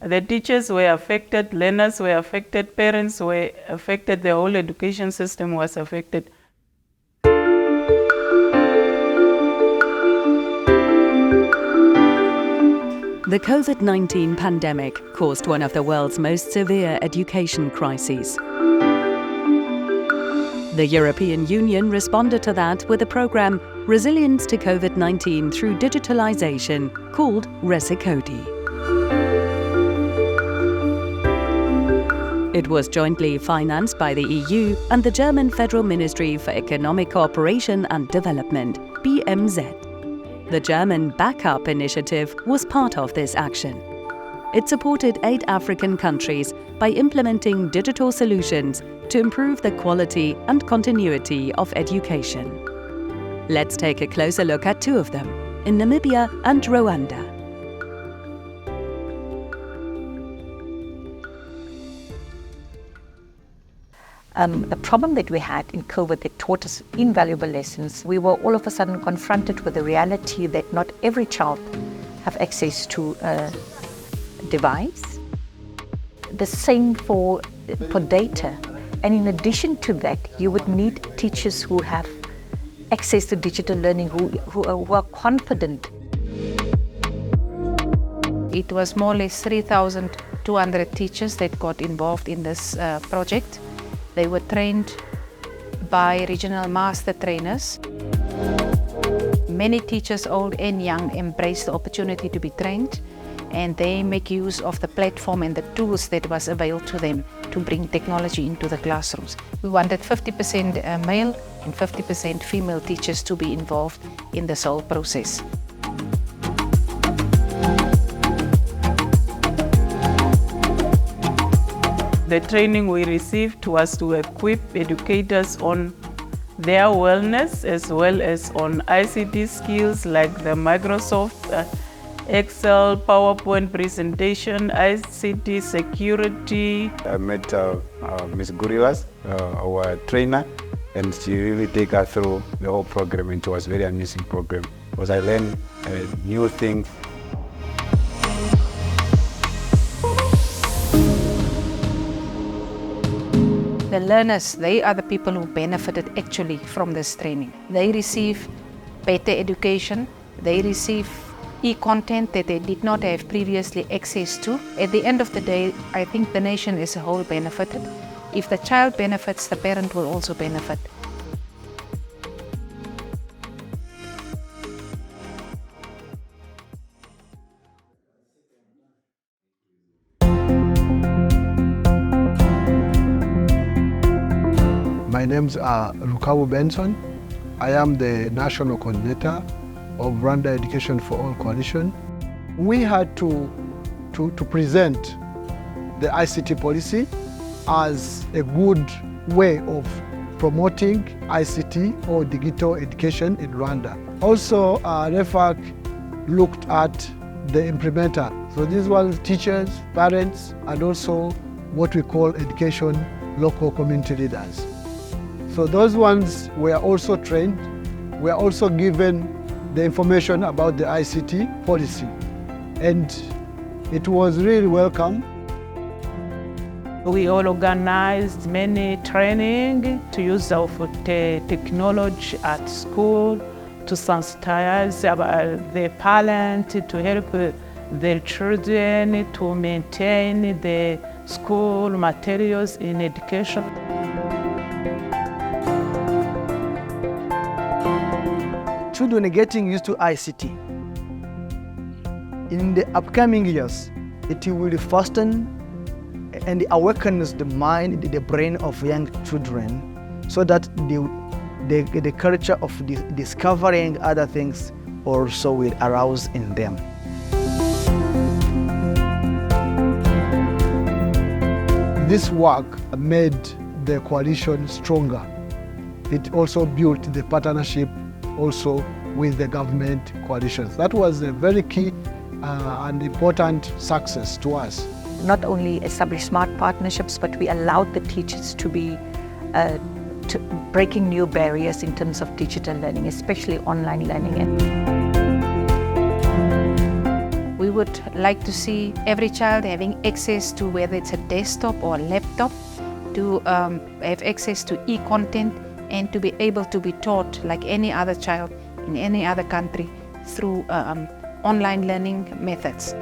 The teachers were affected, learners were affected, parents were affected, the whole education system was affected. The COVID-19 pandemic caused one of the world's most severe education crises. The European Union responded to that with a program, Resilience to COVID-19 through Digitalisation, called RESICODI. It was jointly financed by the EU and the German Federal Ministry for Economic Cooperation and Development, BMZ. The German Backup Initiative was part of this action. It supported 8 African countries by implementing digital solutions to improve the quality and continuity of education. Let's take a closer look at 2 of them, in Namibia and Rwanda. The problem that we had in COVID that taught us invaluable lessons, we were all of a sudden confronted with the reality that not every child have access to a device. The same for data. And in addition to that, you would need teachers who have access to digital learning, who are confident. It was more or less 3,200 teachers that got involved in this project. They were trained by regional master trainers. Many teachers, old and young, embraced the opportunity to be trained, and they make use of the platform and the tools that was available to them to bring technology into the classrooms. We wanted 50% male and 50% female teachers to be involved in this whole process. The training we received was to equip educators on their wellness as well as on ICT skills like the Microsoft Excel, PowerPoint presentation, ICT security. I met Ms. Guriwas, our trainer, and she really take us through the whole program, and it was a very amusing program because I learned new things. The learners, they are the people who benefited actually from this training. They receive better education, they receive e-content that they did not have previously access to. At the end of the day, I think the nation as a whole benefited. If the child benefits, the parent will also benefit. My name is Rukabu Benson. I am the National Coordinator of Rwanda Education for All Coalition. We had to present the ICT policy as a good way of promoting ICT or digital education in Rwanda. Also, REFAC looked at the implementer. So these were teachers, parents, and also what we call education local community leaders. So those ones were also trained, were also given the information about the ICT policy, and it was really welcome. We all organized many training to use of technology at school, to sensitize about the parents, to help their children to maintain the school materials in education. Children are getting used to ICT. In the upcoming years, it will fasten and awakens the mind, the brain of young children, so that the culture of discovering other things also will arouse in them. This work made the coalition stronger. It also built the partnership also with the government coalitions. That was a very key and important success to us. Not only establish smart partnerships, but we allowed the teachers to be breaking new barriers in terms of digital learning, especially online learning. We would like to see every child having access to, whether it's a desktop or a laptop, to have access to e-content and to be able to be taught like any other child in any other country through online learning methods.